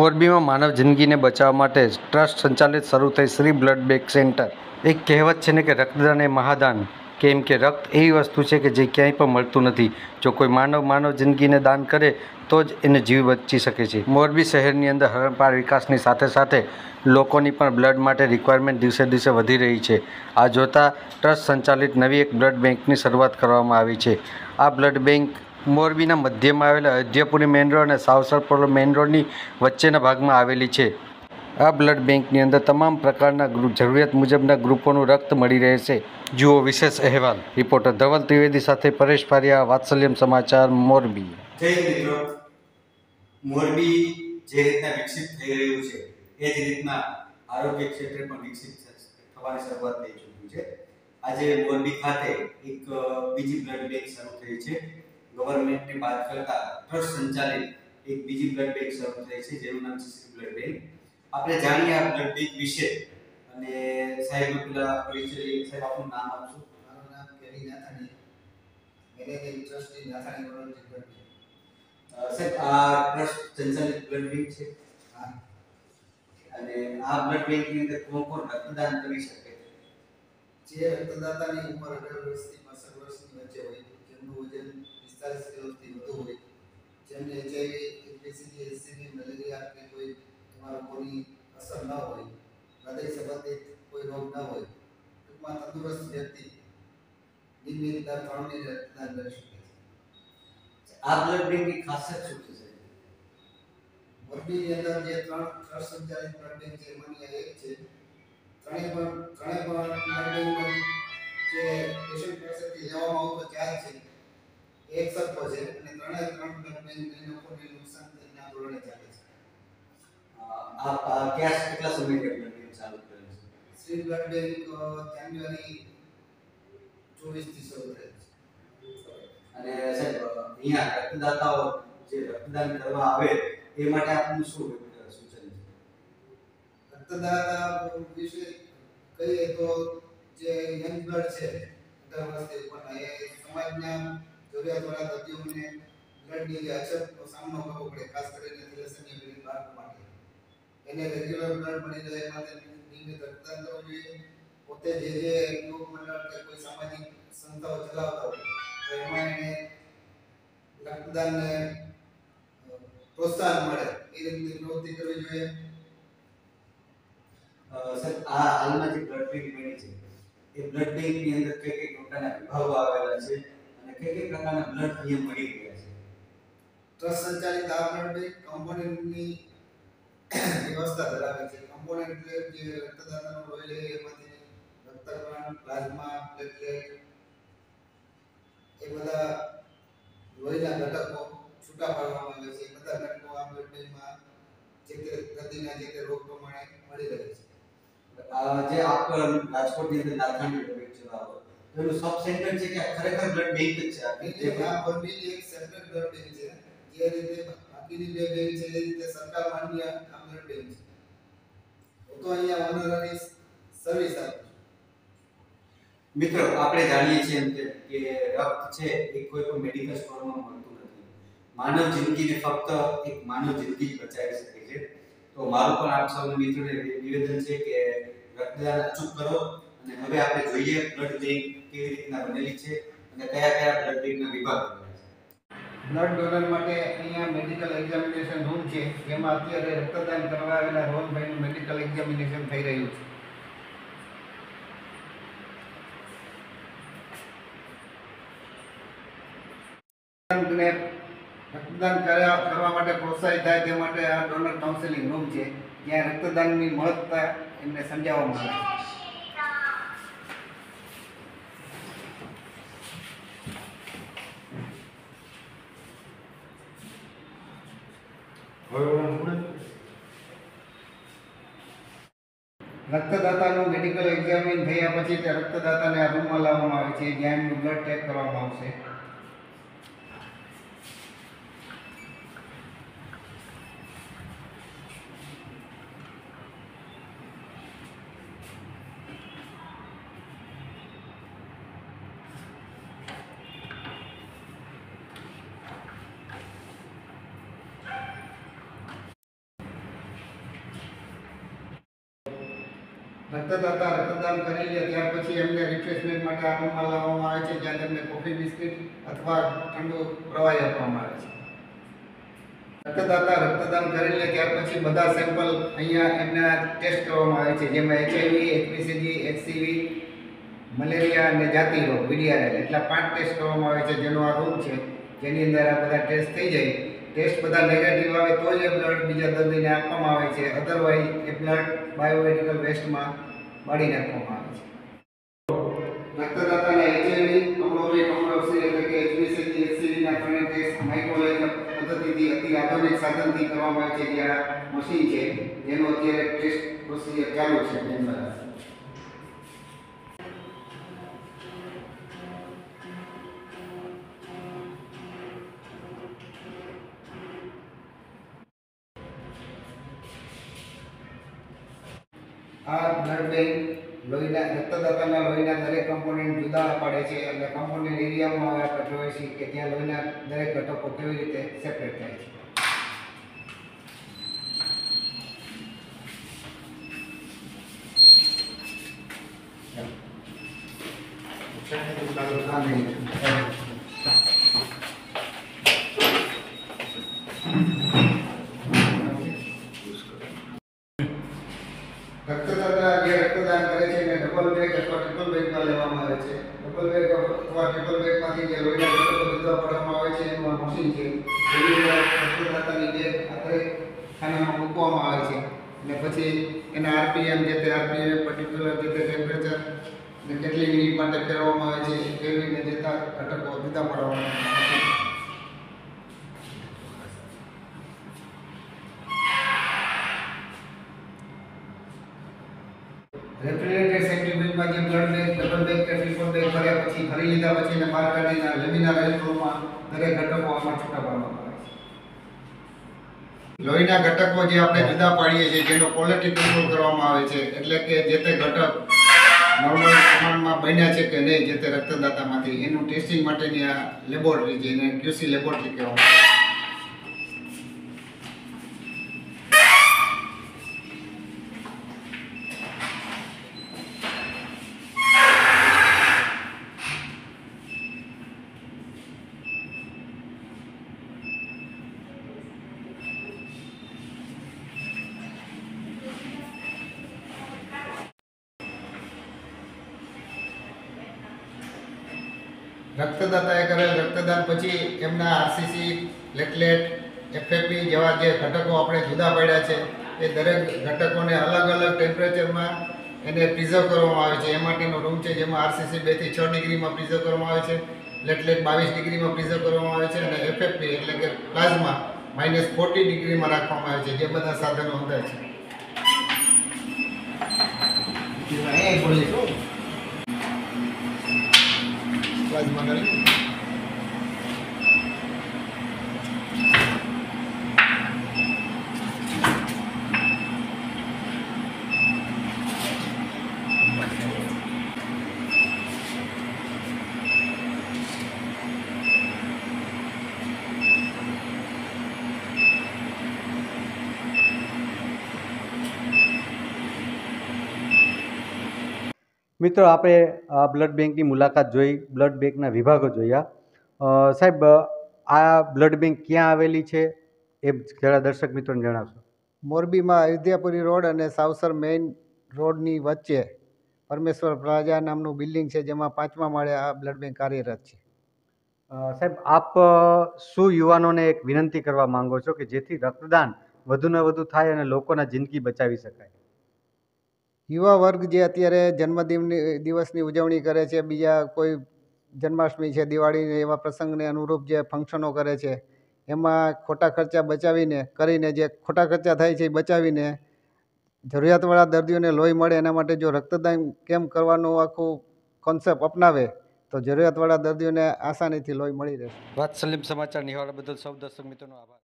મોરબીમાં માનવ જિંદગીને બચાવવા માટે ટ્રસ્ટ સંચાલિત શરૂ થઈ શ્રી બ્લડ બેંક સેન્ટર. એક કહેવત છે ને કે રક્તદાન એ મહાદાન. કેમ કે રક્ત એવી વસ્તુ છે કે જે ક્યાંય પણ મળતું નથી. જો કોઈ માનવ જિંદગીને દાન કરે તો જ એને જીવ બચી શકે છે. મોરબી શહેરની અંદર હરણપાર વિકાસની સાથે સાથે લોકોની પણ બ્લડ માટે રિક્વાયરમેન્ટ દિવસે દિવસે વધી રહી છે. આ જોતા ટ્રસ્ટ સંચાલિત નવી એક બ્લડ બેંકની શરૂઆત કરવામાં આવી છે. આ બ્લડ બેંક મોરબીના મધ્યમાં આવેલા અયોધ્યાપુરી મેઇન રોડ અને સાવસરપોલો મેઇન રોડની વચ્ચેના ભાગમાં આવેલી છે. આ બ્લડ બેંકની અંદર તમામ પ્રકારના જરૂરિયાત મુજબના ગ્રુપોનું રક્ત મળી રહેશે. જુઓ વિશેષ અહેવાલ. રિપોર્ટર ધવલ ત્રિવેદી સાથે પરેશ પારિયા, વાત્સલ્યમ સમાચાર, મોરબી. જય મિત્રો, મોરબી જે રીતના વિકસિત થઈ રહ્યું છે એ જ રીતના આરોગ્ય ક્ષેત્રે પણ વિકસિત થવાની શરૂઆત થઈ ચૂકી છે. આજે મોરબી ખાતે એક બીજી બ્લડ બેંક શરૂ થઈ છે. ગવર્મેન્ટની વાત કરતા ટ્રસ્ટ સંચાલિત એક બીજી બ્લડ બેંક શરૂ થઈ છે જેનું નામ છે શ્રી બ્લડ બેંક. આપણે જાણીએ આ બ્લડ બેંક વિશે અને સાહેબ પેલા પરિચય સાહેબ આપનું નામ આપશો? મારું નામ કેવી Nathani, managing trustee Nathani blood bank. સાહેબ આ ટ્રસ્ટ સંચાલિત બ્લડ બેંક છે. અને આ બ્લડ બેંકની અંદર કોણ કોણ રક્તદાન કરી શકે? જે રક્તદાતાની ઉંમર 18 વર્ષથી 65 વર્ષની વચ્ચે હોય, જેમનું વજન 45 કિલોથી વધુ હોય, જેમને HIV, એચસીવી, એસસીવી, મલેરિયા કે કોઈ રોગોની અસર ન હોય, હૃદય સંબંધિત કોઈ રોગ ન હોય, ટૂંકમાં તંદુરસ્ત વ્યક્તિ નિયમિત દર 3 મહિને રક્તદાન કરી શકે છે. આ બ્લડ બેંકની ખાસિયત શું છે? મોરબીની અંદર જે 3 ટ્રસ્ટ સંચાલિત બ્લડ બેંક છે એમાંની આ એક છે. ત્રણેય પણ બ્લડ બેંકમાં જે પેશન્ટ પાસેથી લેવામાં આવતો ચાર્જ છે એક સરખો છે અને ત્રણેય બ્લડ બેંકની લોકોને નુકસાન થઈને ધોરણે ચાલે છે. આ કેટલા સમયથી બ્લડ બેંક ચાલુ કર્યું છે? શ્રી બ્લડ બેંક જાન્યુઆરી 24 થી શરૂ થયેલ છે. અને સાહેબ અહીંયા રક્તદાતાઓ જે રક્તદાન કરવા આવે એ માટે આપનું શું સૂચન છે? રક્તદાતા વિશે કહીએ તો જે યંગ બ્લડ છે 18 વર્ષથી ઉપરના એ સમાજના જરૂરિયાતવાળા દર્દીઓને બ્લડની જે અછતનો સામનો કરવો પડે, ખાસ કરીને થેલેસેમિયા પીડિત બાળકો માટે. એને રેગ્યુલર બ્લડ મળી રહે એ માટે નિયમિત રક્તદાન કરવું જોઈએ. પોતે જે યુવક મંડળ કે કોઈ સામાજિક સંસ્થાઓ ચલાવતા હોય તો એમાં એને રક્તદાનને પ્રોત્સાહન મળે એ રીતની પ્રવૃત્તિ કરવી જોઈએ. સાહેબ આ હાલમાં જે બ્લડ બેંક બની છે એ બ્લડ બેંકની અંદર કઈ કઈ પ્રકારના વિભાગો આવેલા છે અને કઈ કઈ પ્રકારના બ્લડ અહીંયા મળી રહ્યા છે? ટ્રસ્ટ સંચાલિત આ બ્લડ બેંક કમ્પોનન્ટની વ્યવસ્થા ધરાવે છે. કમ્પોનન્ટ એટલે જે રક્તદાતાનું લોહી લે એમાંથી રક્તકણ, પ્લાઝમા, પ્લેટલેટ એ બધા લોહીના ઘટકો છૂટા પાડવામાં આવે છે. એ બધા ઘટકો આ બ્લડ બેંકમાં જે તે દર્દીના જે તે રોગ પ્રમાણે મળી રહે છે. જે આપ રાજકોટની અંદર નાથાણી બ્લડ બેંક ચલાવો એનું સબ સેન્ટર છે કે ખરેખર બ્લડ બેંક જ છે? આ મોરબીની એક સેપરેટ બ્લડ બેંક છે. જે રીતે બાકીની બે બેંક છે એ રીતે સરકાર માન્ય આ બ્લડ બેંક છે. તો અહીંયા ઓનરરી સર્વિસ આપે છે. મિત્રો આપણે જાણીએ છીએ એમ કે રક્ત છે એ કોઈ પણ મેડિકલ સ્ટોરમાં મળતું નથી. માનવ જિંદગીને ફક્ત એક માનવ જિંદગી જ બચાવી શકે છે. તો મારું પણ આપ સૌ મિત્રોને નિવેદન છે કે રક્તદાન અચૂક કરો. અને હવે આપણે જોઈએ બ્લડ બેંક કેવી રીતના બનેલી છે અને કયા કયા બ્લડ બેંકના વિભાગ બનેલા છે. બ્લડ ડોનર માટે અહીંયા મેડિકલ એક્ઝામિનેશન રૂમ છે, જેમાં અત્યારે રક્તદાન કરવા આવેલા રોહનભાઈનું મેડિકલ એક્ઝામિનેશન થઈ રહ્યું છે. રક્તદાન કરવા માટે પ્રોત્સાહિત થાય તે માટે આ ડોનર કાઉન્સેલિંગ રૂમ છે, જ્યાં રક્તદાનની મહત્તા એમને સમજાવવામાં આવે છે. રક્તદાતાનું મેડિકલ એક્ઝામિન થયા પછી તે રક્તદાતાને આ રૂમમાં લાવવામાં આવે છે, જ્યાં એમનું બ્લડ ટેક કરવામાં આવશે. રક્તદાતા રક્તદાન કરી લે ત્યાર પછી એમને રિફ્રેશમેન્ટ માટે આ રૂમમાં લાવવામાં આવે છે, જ્યાં તેમને કોફી બિસ્કિટ અથવા ઠંડુ પ્રવાહી આપવામાં આવે છે. રક્તદાતા રક્તદાન કરી લે ત્યાર પછી બધા સેમ્પલ અહીંયા એમના ટેસ્ટ કરવામાં આવે છે, જેમાં HIV, HPCG, HCV, મલેરિયા અને જાતિ રોગ VDRL એટલા 5 ટેસ્ટ કરવામાં આવે છે, જેનો આ રૂમ છે, જેની અંદર આ બધા ટેસ્ટ થઈ જાય. ટેસ્ટ બધા નેગેટિવ આવે તો જ એ બ્લડ બીજા દર્દીને આપવામાં આવે છે, અધરવાઇઝ એ બ્લડ બાયોમેડિકલ વેસ્ટમાં બાળી નાખવામાં આવે છે. રક્તદાતાના HIV, કમળો B, કમળો C એટલે કે HPCG, HCV ના ત્રણેય ટેસ્ટ માઇક્રોલાઇઝર પદ્ધતિથી અતિ આધુનિક સાધનથી કરવામાં આવે છે, જે આ મશીન છે, જેનો અત્યારે ટેસ્ટ પ્રોસિજર ચાલુ છે તેની દ્વારા. આ બ્લડ બેંક લોહીના રક્તદાતાના લોહીના દરેક કમ્પોનન્ટ જુદા પાડે છે અને કમ્પોનન્ટ એરિયામાં આપણે જોઈએ છીએ કે ત્યાં લોહીના દરેક ઘટકો કેવી રીતે સેપરેટ થાય છે. રક્તદાતા જે રક્તદાન કરે છે એને ડબલ બેગ અથવા ટ્રિપલ બેગમાં લેવામાં આવે છે. ડબલ બેગ અથવા ટ્રિપલ બેગમાંથી જે લોહીના ઘટકો જુદા પાડવામાં આવે છે એનું આ મશીન છે. એવી રક્તદાતાની બેગ આખરે ખાનામાં મૂકવામાં આવે છે અને પછી એના RPM જે તે RPM પર્ટિક્યુલર જે તે ટેમ્પરેચર અને કેટલી મિનિટ માટે ફેરવવામાં આવે છે એ ફેરવીને જતા ઘટકો જુદા પાડવામાં આવે છે. રેફ્રિજરેટેડ સેન્ટ્રીફ્યુજમાં જે બ્લડ બેગ ડબલ બેગ કે ટ્રિપલ બેગ ભર્યા પછી ભરી લીધા પછી એને બહાર કાઢીને લેમિનાર ઇલેક્ટ્રોડમાં દરેક ઘટકો આમાં છૂટા પાડવામાં આવે છે. લોહીના ઘટકો જે આપણે જુદા પાડીએ છીએ જેનો ક્વોલિટી કંટ્રોલ કરવામાં આવે છે, એટલે કે જે તે ઘટક નોર્મલ પ્રમાણમાં બન્યા છે કે નહીં જે તે રક્તદાતામાંથી એનું ટેસ્ટિંગ માટેની આ લેબોરેટરી છે, એને QC લેબોરેટરી કહેવામાં આવે છે. રક્તદાતાએ કરેલ રક્તદાન પછી એમના RCC, પ્લેટલેટ, FFP જેવા જે ઘટકો આપણે જુદા પાડ્યા છે એ દરેક ઘટકોને અલગ અલગ ટેમ્પરેચરમાં એને પ્રિઝર્વ કરવામાં આવે છે. એ માટેનો રૂમ છે જેમાં RCC 2 થી 6 ડિગ્રીમાં પ્રિઝર્વ કરવામાં આવે છે, પ્લેટલેટ 22 ડિગ્રીમાં પ્રિઝર્વ કરવામાં આવે છે અને FFP એટલે કે પ્લાઝમા -40 ડિગ્રીમાં રાખવામાં આવે છે, જે બધા સાધનો અંદર છે. પ્લાઝમા કરી મિત્રો, આપણે આ બ્લડ બેંકની મુલાકાત જોઈ, બ્લડ બેંકના વિભાગો જોયા. સાહેબ, આ બ્લડ બેંક ક્યાં આવેલી છે એ જરા દર્શક મિત્રોને જણાવશો. મોરબીમાં અયોધ્યાપુરી રોડ અને સાવસર મેઇન રોડની વચ્ચે પરમેશ્વર પ્લાઝા નામનું બિલ્ડિંગ છે, જેમાં 5મા માળે આ બ્લડ બેંક કાર્યરત છે. સાહેબ, આપ શું યુવાનોને એક વિનંતી કરવા માંગો છો કે જેથી રક્તદાન વધુને વધુ થાય અને લોકોના જિંદગી બચાવી શકાય? યુવા વર્ગ જે અત્યારે દિવસની ઉજવણી કરે છે, બીજા કોઈ જન્માષ્ટમી છે, દિવાળી એવા પ્રસંગને અનુરૂપ જે ફંક્શનો કરે છે, એમાં ખોટા ખર્ચા કરીને જે ખોટા ખર્ચા થાય છે એ બચાવીને જરૂરિયાતવાળા દર્દીઓને લોહી મળે એના માટે જો રક્તદાન કેમ કરવાનું આખું કોન્સેપ્ટ અપનાવે તો જરૂરિયાતવાળા દર્દીઓને આસાનીથી લોહી મળી રહેશે. વાત્સલ્યમ સમાચાર નિહાળવા બદલ સૌ દર્શક મિત્રોનો આભાર.